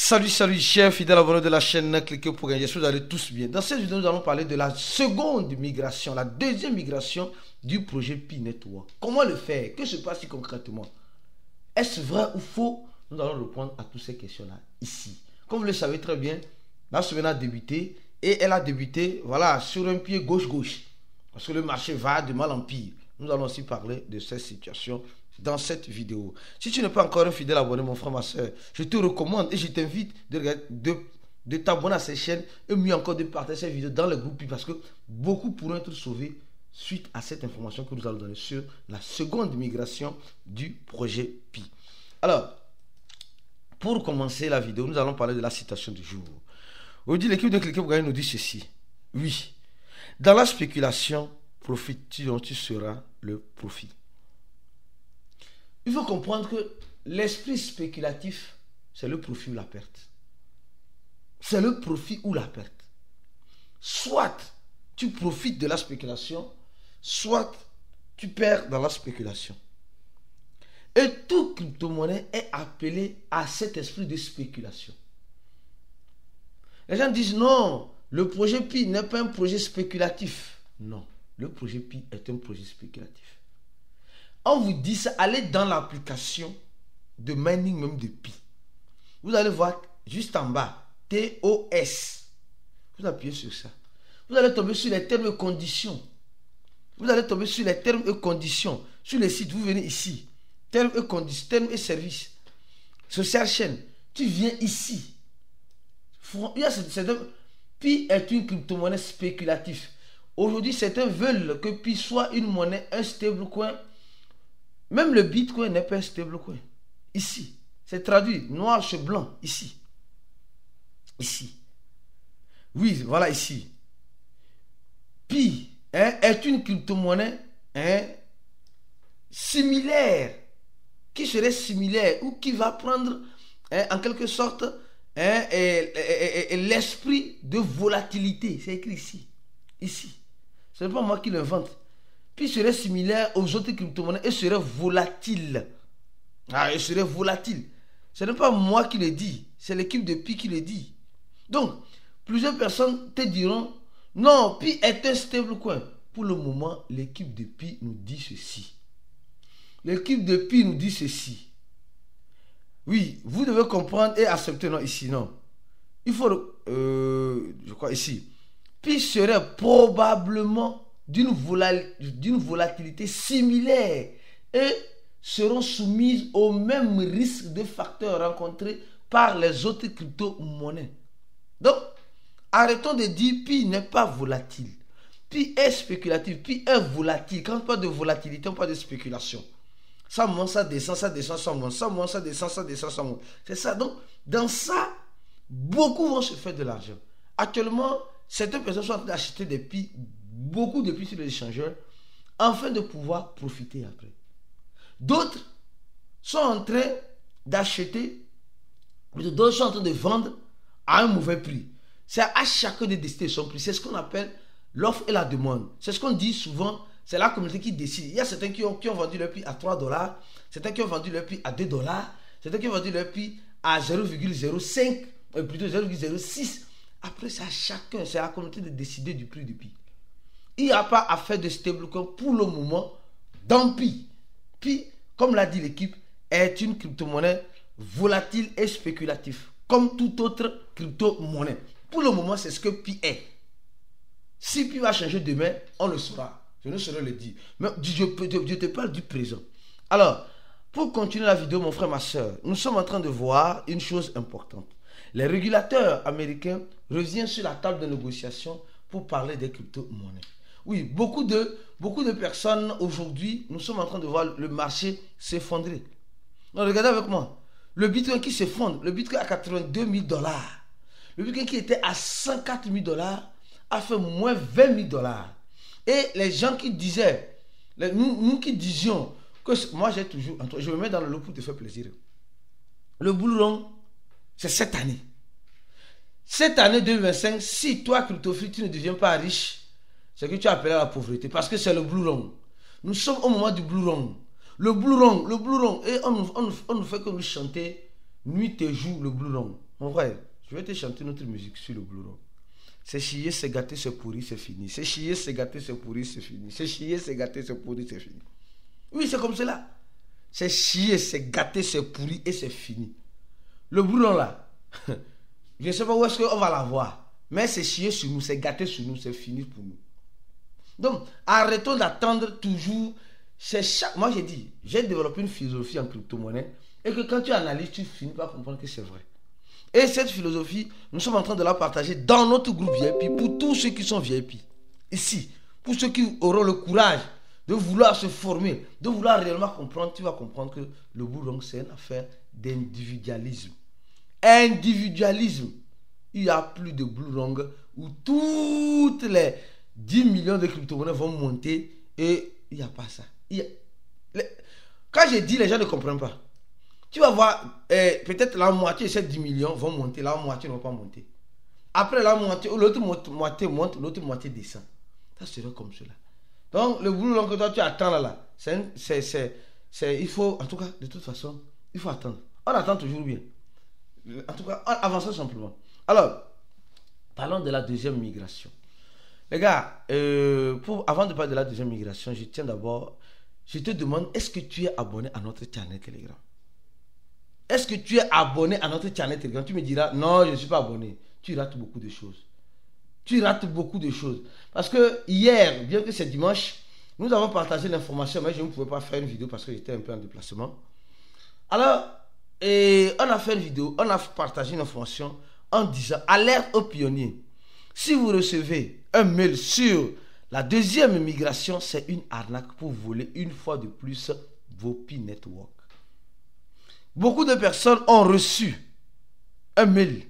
Salut, chers fidèles abonnés de la chaîne, cliquez pour gagner, j'espère que vous allez tous bien. Dans cette vidéo, nous allons parler de la seconde migration, la deuxième migration du projet Pi Network. Comment le faire? Que se passe-t-il concrètement? Est-ce vrai ou faux? Nous allons répondre à toutes ces questions-là ici. Comme vous le savez très bien, la semaine a débuté et elle a débuté voilà, sur un pied gauche-gauche. Parce que le marché va de mal en pire. Nous allons aussi parler de cette situation dans cette vidéo. Si tu n'es pas encore un fidèle abonné, mon frère, ma soeur, je te recommande et je t'invite de t'abonner à cette chaîne et mieux encore de partager cette vidéo dans le groupe parce que beaucoup pourront être sauvés suite à cette information que nous allons donner sur la seconde migration du projet Pi. Alors, pour commencer la vidéo, nous allons parler de la citation du jour. Aujourd'hui, l'équipe de Cliquez pour gagner nous dit ceci. Oui, dans la spéculation, profite dont tu seras le profit. Il faut comprendre que l'esprit spéculatif, c'est le profit ou la perte. C'est le profit ou la perte. Soit tu profites de la spéculation, soit tu perds dans la spéculation. Et toute crypto-monnaie est appelée à cet esprit de spéculation. Les gens disent non, le projet Pi n'est pas un projet spéculatif. Non, le projet Pi est un projet spéculatif. On vous dit ça, allez dans l'application de mining même de Pi. Vous allez voir juste en bas, TOS. Vous appuyez sur ça. Vous allez tomber sur les termes et conditions. Vous allez tomber sur les termes et conditions. Sur les sites, vous venez ici. Termes et conditions, termes et services. Social chain. Tu viens ici. Pi est une crypto-monnaie spéculative. Aujourd'hui, certains veulent que Pi soit une monnaie, un stablecoin. Même le Bitcoin n'est pas un stablecoin. Ici. C'est traduit noir sur blanc. Ici. Ici. Oui, voilà ici. Pi est une crypto-monnaie similaire. Qui serait similaire ou qui va prendre en quelque sorte l'esprit de volatilité. C'est écrit ici. Ici. Ce n'est pas moi qui l'invente. Pi serait similaire aux autres crypto-monnaies et serait volatile. Il serait volatile. Ce n'est pas moi qui le dis, c'est l'équipe de Pi qui le dit. Donc, plusieurs personnes te diront, non, Pi est un stablecoin. Pour le moment, l'équipe de Pi nous dit ceci. L'équipe de Pi nous dit ceci. Oui, vous devez comprendre et accepter, non, ici, non. Il faut, je crois ici, Pi serait probablement d'une volatilité similaire et seront soumises au même risque de facteurs rencontrés par les autres crypto-monnaies. Donc, arrêtons de dire Pi n'est pas volatile. Pi est spéculatif, Pi est volatile. Quand on parle de volatilité, on parle de spéculation. Ça monte, ça descend, ça descend, ça monte. Ça monte, ça descend, ça descend, ça monte. C'est ça. Donc, dans ça, beaucoup vont se faire de l'argent. Actuellement, certaines personnes sont en train d'acheter des Pi, beaucoup de Pi sur les échangeurs, afin de pouvoir profiter après. D'autres sont en train d'acheter, d'autres sont en train de vendre à un mauvais prix. C'est à chacun de décider son prix. C'est ce qu'on appelle l'offre et la demande. C'est ce qu'on dit souvent, c'est la communauté qui décide. Il y a certains qui ont vendu leur prix à 3 $, certains qui ont vendu leur prix à 2 $, certains qui ont vendu leur prix à 0,05, plutôt 0,06. Après, c'est à chacun, c'est à la communauté de décider du prix du Pi. Il n'y a pas à faire de stablecoin pour le moment dans Pi. Pi, comme l'a dit l'équipe, est une crypto-monnaie volatile et spéculative, comme toute autre crypto-monnaie. Pour le moment, c'est ce que Pi est. Si Pi va changer demain, on le saura. Je ne saurais le dire. Mais je te parle du présent. Alors, pour continuer la vidéo, mon frère, ma soeur, nous sommes en train de voir une chose importante. Les régulateurs américains reviennent sur la table de négociation pour parler des crypto-monnaies. Oui, beaucoup de personnes aujourd'hui, nous sommes en train de voir le marché s'effondrer. Regardez avec moi. Le Bitcoin qui s'effondre, le Bitcoin à 82 000 $. Le Bitcoin qui était à 104 000 $ a fait moins 20 000 $. Et les gens qui disaient, nous qui disions, que moi j'ai toujours, je me mets dans le lot pour te faire plaisir. Le bull run, c'est cette année. Cette année 2025, si toi, cryptophile, tu ne deviens pas riche, c'est que tu as appelé à la pauvreté. Parce que c'est le blue run. Nous sommes au moment du blue run. Le blue run. Et on nous fait que nous chanter nuit et jour le Blue Rong. Mon frère, je vais te chanter notre musique sur le Blue Rong. C'est chier, c'est gâter, c'est pourri, c'est fini. C'est chier, c'est gâter, c'est pourri, c'est fini. C'est chier, c'est gâter, c'est pourri, c'est fini. Oui, c'est comme cela. C'est chier, c'est gâter, c'est pourri et c'est fini. Le boulon là, je ne sais pas où est-ce qu'on va l'avoir. Mais c'est chier sur nous, c'est gâter sur nous, c'est fini pour nous. Donc, arrêtons d'attendre toujours. Moi, j'ai dit, j'ai développé une philosophie en crypto-monnaie et que quand tu analyses, tu finis par comprendre que c'est vrai. Et cette philosophie, nous sommes en train de la partager dans notre groupe VIP pour tous ceux qui sont VIP. Ici, pour ceux qui auront le courage de vouloir se former, de vouloir réellement comprendre, tu vas comprendre que le Blue, c'est une affaire d'individualisme. Individualisme. Il n'y a plus de Blue où toutes les 10 millions de crypto-monnaies vont monter et il n'y a pas ça. Quand je dis, les gens ne comprennent pas. Tu vas voir, peut-être la moitié de ces 10 millions vont monter, la moitié ne va pas monter. Après la moitié, l'autre moitié monte, l'autre moitié descend. Ça sera comme cela. Donc, le boulot que toi tu attends là, il faut, en tout cas, de toute façon, il faut attendre. On attend toujours bien. En tout cas, avançons simplement. Alors, parlons de la deuxième migration. Les gars, avant de parler de la deuxième migration, je te demande, est-ce que tu es abonné à notre channel Telegram? Est-ce que tu es abonné à notre channel Telegram? Tu me diras, non, je ne suis pas abonné. Tu rates beaucoup de choses. Tu rates beaucoup de choses. Parce que hier, bien que c'est dimanche, nous avons partagé l'information, mais je ne pouvais pas faire une vidéo parce que j'étais un peu en déplacement. Alors, on a fait une vidéo, on a partagé une information en disant, alerte aux pionniers. Si vous recevez un mail sur la deuxième migration, c'est une arnaque pour voler une fois de plus vos Pi Network. Beaucoup de personnes ont reçu un mail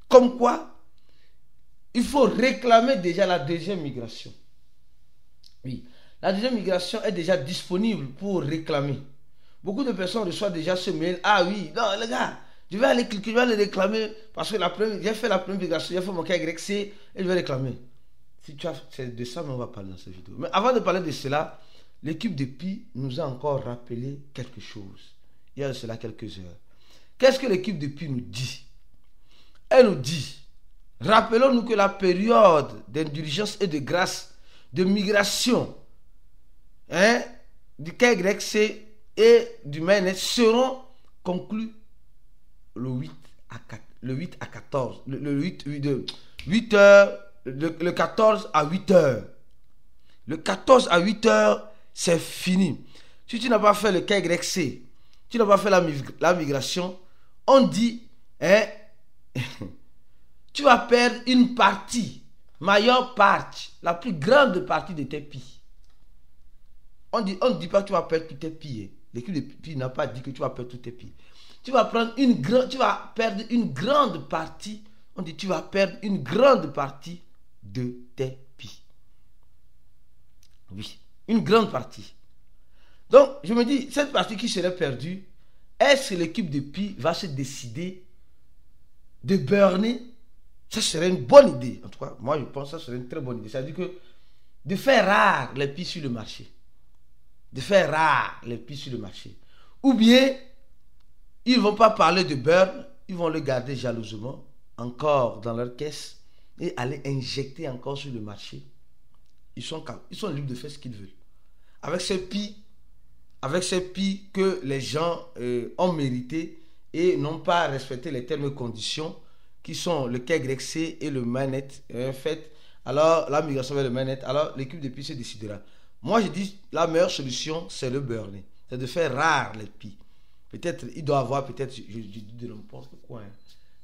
comme quoi il faut réclamer déjà la deuxième migration. Oui, la deuxième migration est déjà disponible pour réclamer. Beaucoup de personnes reçoivent déjà ce mail. Ah oui, non les gars, je vais aller cliquer, je vais aller réclamer parce que j'ai fait la première migration, j'ai fait mon KYC et je vais réclamer. C'est de ça qu'on va parler dans cette vidéo. Mais avant de parler de cela, l'équipe de Pi nous a encore rappelé quelque chose. Il y a de cela quelques heures. Qu'est-ce que l'équipe de Pi nous dit? Elle nous dit, rappelons-nous que la période d'indulgence et de grâce, de migration, du KYC et du mainnet seront conclus le 8 à 14, le 14 à 8 heures. Le 14 à 8 heures, c'est fini. Si tu n'as pas fait le KYC, tu n'as pas fait la migration, on dit, tu vas perdre une partie, majeure partie, la plus grande partie de tes Pi. On ne dit pas que tu vas perdre tous tes Pi. L'équipe de Pi n'a pas dit que tu vas perdre tous tes Pi. Tu vas perdre une grande partie. On dit tu vas perdre une grande partie de tes Pi. Oui, une grande partie. Donc, je me dis, cette partie qui serait perdue, est-ce que l'équipe de Pi va se décider de burner? Ça serait une bonne idée. En tout cas, moi, je pense que ça serait une très bonne idée. C'est-à-dire que de faire rare les Pi sur le marché. De faire rare les Pi sur le marché. Ou bien, ils ne vont pas parler de burn, ils vont le garder jalousement encore dans leur caisse et aller injecter encore sur le marché. Ils sont libres de faire ce qu'ils veulent. Avec ces Pi que les gens ont mérité et n'ont pas respecté les termes et conditions qui sont le KYC et le mainnet fait, alors la migration vers le mainnet, alors l'équipe de Pi se décidera. Moi je dis la meilleure solution c'est le burner, c'est de faire rare les Pi. Peut-être il doit avoir peut-être, je dis de n'importe quoi,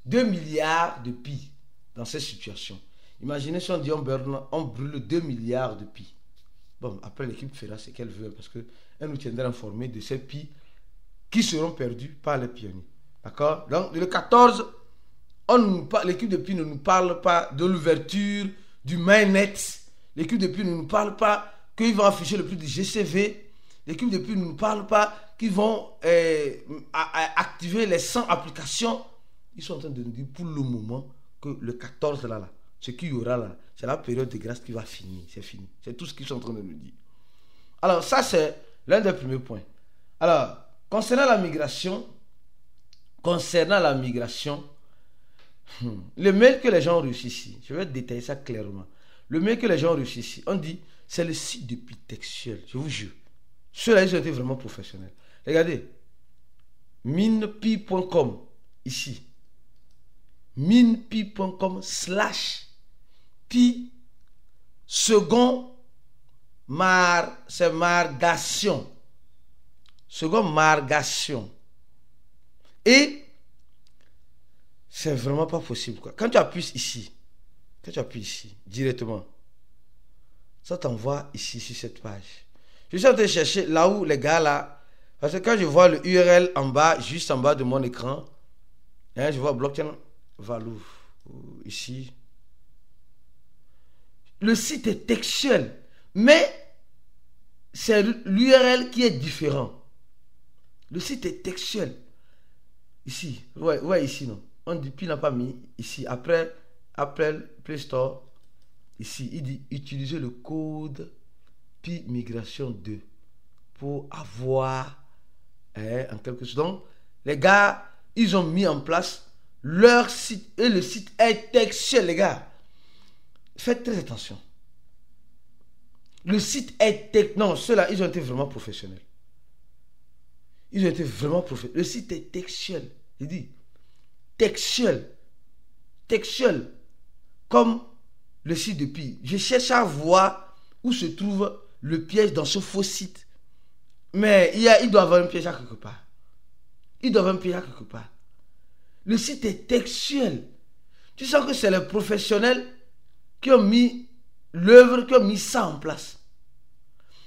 2 milliards de Pi dans cette situation. Imaginez si on dit on brûle 2 milliards de Pi. Bon, après l'équipe fera ce qu'elle veut parce qu'elle nous tiendra informés de ces Pi qui seront perdus par les pionniers. D'accord? Donc le 14, l'équipe de Pi ne nous parle pas de l'ouverture du mainnet. L'équipe de Pi ne nous parle pas qu'ils vont afficher le prix du GCV. L'équipe de Pi ne nous parle pas qu'ils vont activer les 100 applications. Ils sont en train de nous dire pour le moment que le 14 là, ce qu'il y aura là, c'est la période de grâce qui va finir. C'est fini. C'est tout ce qu'ils sont en train de nous dire. Alors ça c'est l'un des premiers points. Alors, concernant la migration, concernant la migration, le mail que les gens ont reçu ici, je vais détailler ça clairement. Le mail que les gens ont reçu ici, on dit, c'est le site de Pi textuel, je vous jure. Ceux-là, ils ont été vraiment professionnels. Regardez, minepi.com, ici. minepi.com /pi second c'est margation. Second margation. Et c'est vraiment pas possible, quoi. Quand tu appuies ici, directement, ça t'envoie ici sur cette page. Je suis en train de chercher là où les gars là, parce que quand je vois le URL en bas, juste en bas de mon écran, hein, je vois blockchain value ici. Le site est textuel, mais c'est l'URL qui est différent. Le site est textuel. Ici, ouais, ici, non. On dit, puis il n'a pas mis ici. Après, Apple Play Store, ici, il dit utiliser le code Pi Migration 2 pour avoir, en quelque sorte. Donc, les gars, ils ont mis en place leur site et le site est textuel, les gars. Faites très attention. Le site est textuel. Non, ceux-là, ils ont été vraiment professionnels. Ils ont été vraiment professionnels. Le site est textuel. Il dit textuel. Textuel. Comme le site de Pi. Je cherche à voir où se trouve le piège dans ce faux site. Mais il doit y avoir un piège à quelque part. Il doit y avoir un piège à quelque part. Le site est textuel. Tu sens que c'est les professionnels qui ont mis l'œuvre, qui ont mis ça en place.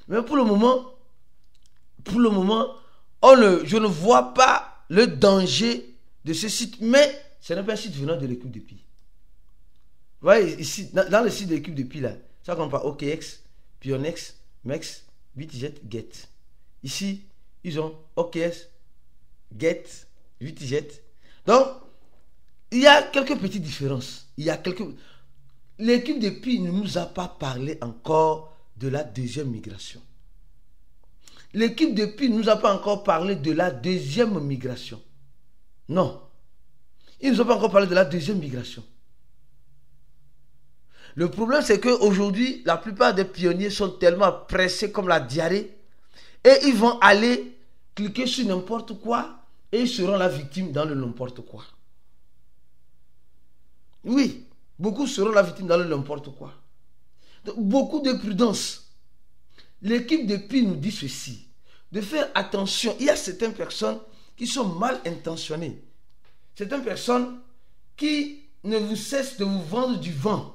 Mais pour le moment, je ne vois pas le danger de ce site. Mais ce n'est pas un site venant de l'équipe de Pi. Vous voyez, ici, dans le site de l'équipe de Pi, là, ça compte pas OKX, Pionex, Mex, Bitget, Get. Ici, ils ont OKS, Get, Bitget. Donc, il y a quelques petites différences. L'équipe de Pi ne nous a pas parlé encore de la deuxième migration. L'équipe de Pi ne nous a pas encore parlé de la deuxième migration. Non. Ils ne nous ont pas encore parlé de la deuxième migration. Le problème, c'est qu'aujourd'hui, la plupart des pionniers sont tellement pressés comme la diarrhée et ils vont aller cliquer sur n'importe quoi et ils seront la victime dans le n'importe quoi. Oui, beaucoup seront la victime dans le n'importe quoi. Donc, beaucoup de prudence. L'équipe de Pi nous dit ceci, de faire attention. Il y a certaines personnes qui sont mal intentionnées. Certaines personnes qui ne vous cessent de vous vendre du vent.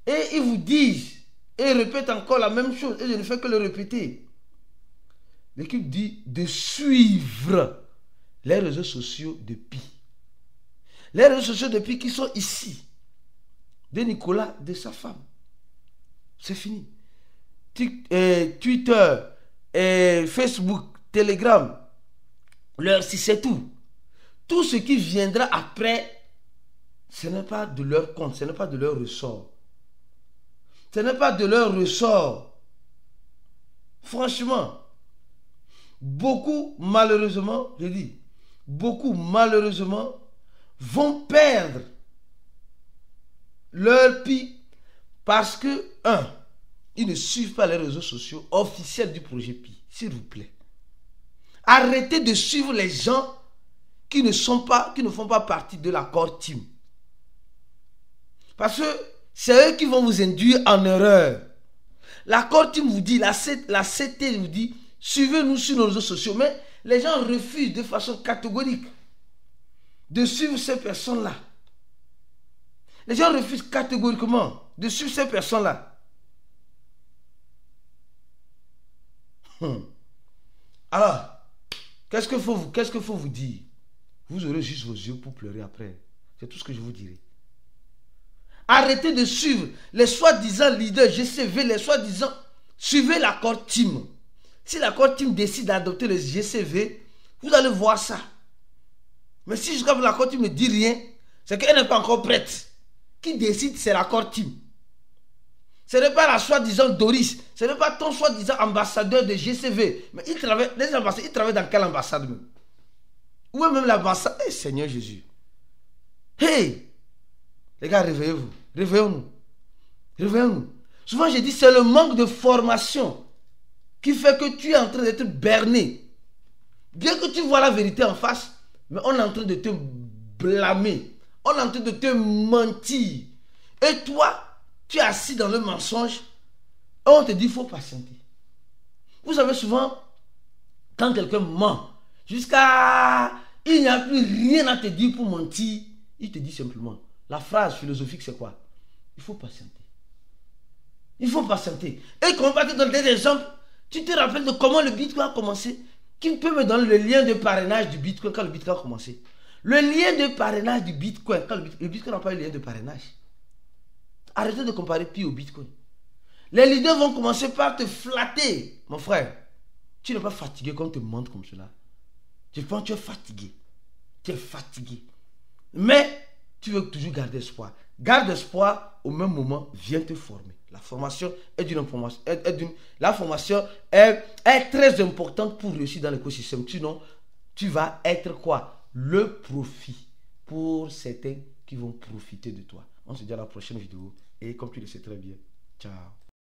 Et ils vous disent, et répètent encore la même chose, et je ne fais que le répéter. L'équipe dit de suivre les réseaux sociaux de Pi. Les réseaux sociaux de Pi qui sont ici. De Nicolas, de sa femme. C'est fini. Twitter, Facebook, Telegram, leur site, c'est tout. Tout ce qui viendra après, ce n'est pas de leur compte, ce n'est pas de leur ressort. Ce n'est pas de leur ressort. Franchement, beaucoup malheureusement, je dis, beaucoup malheureusement vont perdre leur Pi parce que, ils ne suivent pas les réseaux sociaux officiels du projet Pi. S'il vous plaît. Arrêtez de suivre les gens qui ne font pas partie de l'accord team. Parce que c'est eux qui vont vous induire en erreur. L'accord team vous dit, la CT vous dit, suivez-nous sur nos réseaux sociaux. Mais les gens refusent de façon catégorique de suivre ces personnes-là. Les gens refusent catégoriquement de suivre ces personnes-là. Alors, qu'est-ce qu'il faut vous dire? Vous aurez juste vos yeux pour pleurer après. C'est tout ce que je vous dirai. Arrêtez de suivre les soi-disant leaders GCV, les soi-disant... Suivez l'accord team. Si l'accord team décide d'adopter les GCV, vous allez voir ça. Mais si jusqu'à l'accord team ne dit rien, c'est qu'elle n'est pas encore prête. Qui décide, c'est l'accord team. Ce n'est pas la soi-disant Doris, ce n'est pas ton soi-disant ambassadeur de GCV. Mais les ambassadeurs, ils travaillent dans quelle ambassade même? Ou même l'ambassade. Hey, Seigneur Jésus. Hey! Les gars, réveillez-vous. Réveillons-nous. Réveillons-nous. Souvent, je dis, c'est le manque de formation qui fait que tu es en train d'être berné. Bien que tu vois la vérité en face, mais on est en train de te blâmer. On est en train de te mentir. Et toi, tu es assis dans le mensonge. Et on te dit, il faut patienter. Vous savez souvent, quand quelqu'un ment, jusqu'à... il n'y a plus rien à te dire pour mentir, il te dit simplement. La phrase philosophique, c'est quoi? Il faut patienter. Il faut patienter. Et comment pas te donner des exemples? Tu te rappelles de comment le Bitcoin a commencé? Qui peut me donner le lien de parrainage du Bitcoin quand le Bitcoin a commencé? Le lien de parrainage du Bitcoin, quand le Bitcoin n'a pas eu de lien de parrainage. Arrêtez de comparer Pi au Bitcoin. Les leaders vont commencer par te flatter. Mon frère, tu n'es pas fatigué quand on te mente comme cela. Je pense que tu es fatigué. Tu es fatigué. Mais tu veux toujours garder espoir. Garde espoir, au même moment, viens te former. La formation est d'une information. La formation est très importante pour réussir dans l'écosystème. Sinon, tu vas être quoi? Le profit pour certains qui vont profiter de toi. On se dit à la prochaine vidéo. Et comme tu le sais très bien, ciao.